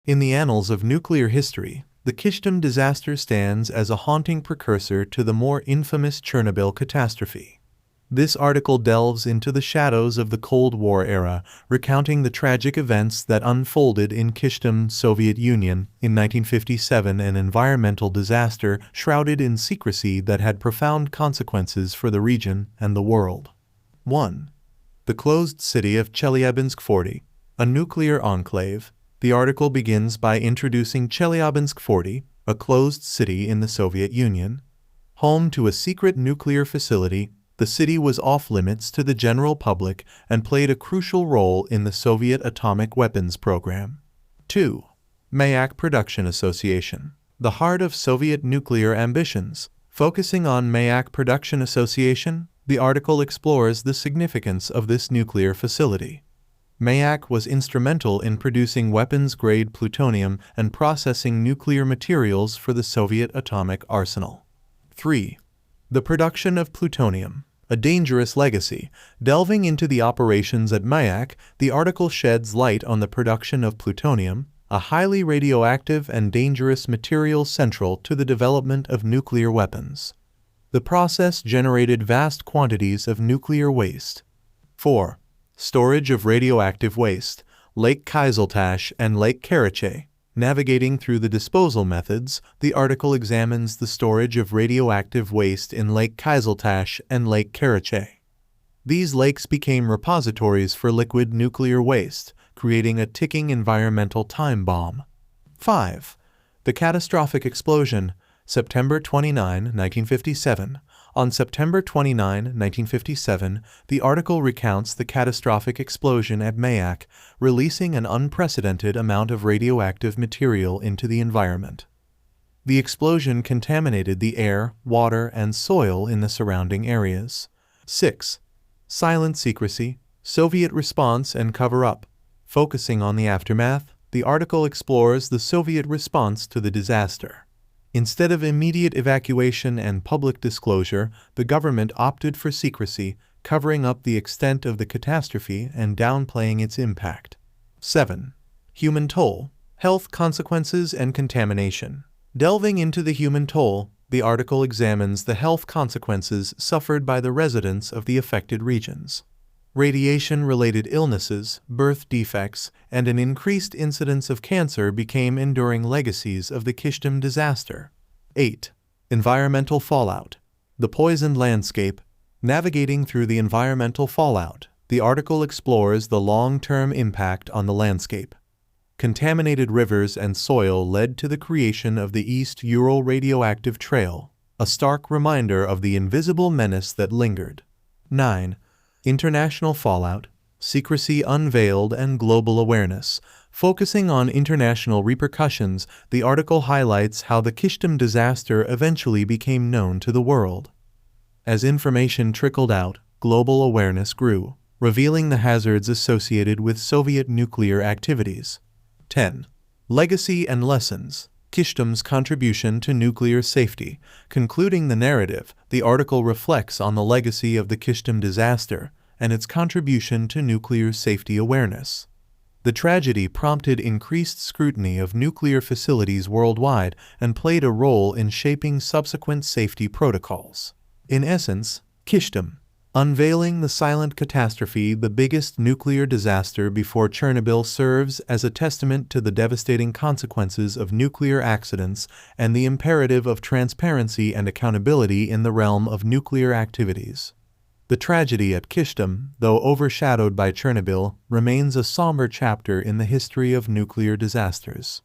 In the annals of nuclear history, the Kyshtym disaster stands as a haunting precursor to the more infamous Chernobyl catastrophe. This article delves into the shadows of the Cold War era, recounting the tragic events that unfolded in Kyshtym, Soviet Union, in 1957, an environmental disaster shrouded in secrecy that had profound consequences for the region and the world. 1. The closed city of Chelyabinsk 40, a nuclear enclave. The article begins by introducing Chelyabinsk 40, a closed city in the Soviet Union. Home to a secret nuclear facility, the city was off-limits to the general public and played a crucial role in the Soviet atomic weapons program. 2. Mayak Production Association, the heart of Soviet nuclear ambitions. Focusing on Mayak Production Association, the article explores the significance of this nuclear facility. Mayak was instrumental in producing weapons-grade plutonium and processing nuclear materials for the Soviet atomic arsenal. 3. The production of plutonium, a dangerous legacy. Delving into the operations at Mayak, the article sheds light on the production of plutonium, a highly radioactive and dangerous material central to the development of nuclear weapons. The process generated vast quantities of nuclear waste. 4. Storage of radioactive waste, Lake Kysyltash and Lake Karachay. Navigating through the disposal methods, the article examines the storage of radioactive waste in Lake Kysyltash and Lake Karachay. These lakes became repositories for liquid nuclear waste, creating a ticking environmental time bomb. 5. The catastrophic explosion, September 29, 1957. On September 29, 1957, the article recounts the catastrophic explosion at Mayak, releasing an unprecedented amount of radioactive material into the environment. The explosion contaminated the air, water, and soil in the surrounding areas. 6. Silent secrecy, Soviet response and cover-up. Focusing on the aftermath, the article explores the Soviet response to the disaster. Instead of immediate evacuation and public disclosure, the government opted for secrecy, covering up the extent of the catastrophe and downplaying its impact. 7. Human toll, health consequences and contamination. Delving into the human toll, the article examines the health consequences suffered by the residents of the affected regions. Radiation-related illnesses, birth defects, and an increased incidence of cancer became enduring legacies of the Kyshtym disaster. 8. Environmental fallout, the poisoned landscape. Navigating through the environmental fallout, the article explores the long-term impact on the landscape. Contaminated rivers and soil led to the creation of the East Ural Radioactive Trail, a stark reminder of the invisible menace that lingered. 9. International fallout, secrecy unveiled and global awareness. Focusing on international repercussions, the article highlights how the Kyshtym disaster eventually became known to the world. As information trickled out, global awareness grew, revealing the hazards associated with Soviet nuclear activities. 10. Legacy and lessons, Kyshtym's contribution to nuclear safety. Concluding the narrative, the article reflects on the legacy of the Kyshtym disaster and its contribution to nuclear safety awareness. The tragedy prompted increased scrutiny of nuclear facilities worldwide and played a role in shaping subsequent safety protocols. In essence, Kyshtym, unveiling the silent catastrophe, the biggest nuclear disaster before Chernobyl, serves as a testament to the devastating consequences of nuclear accidents and the imperative of transparency and accountability in the realm of nuclear activities. The tragedy at Kyshtym, though overshadowed by Chernobyl, remains a somber chapter in the history of nuclear disasters.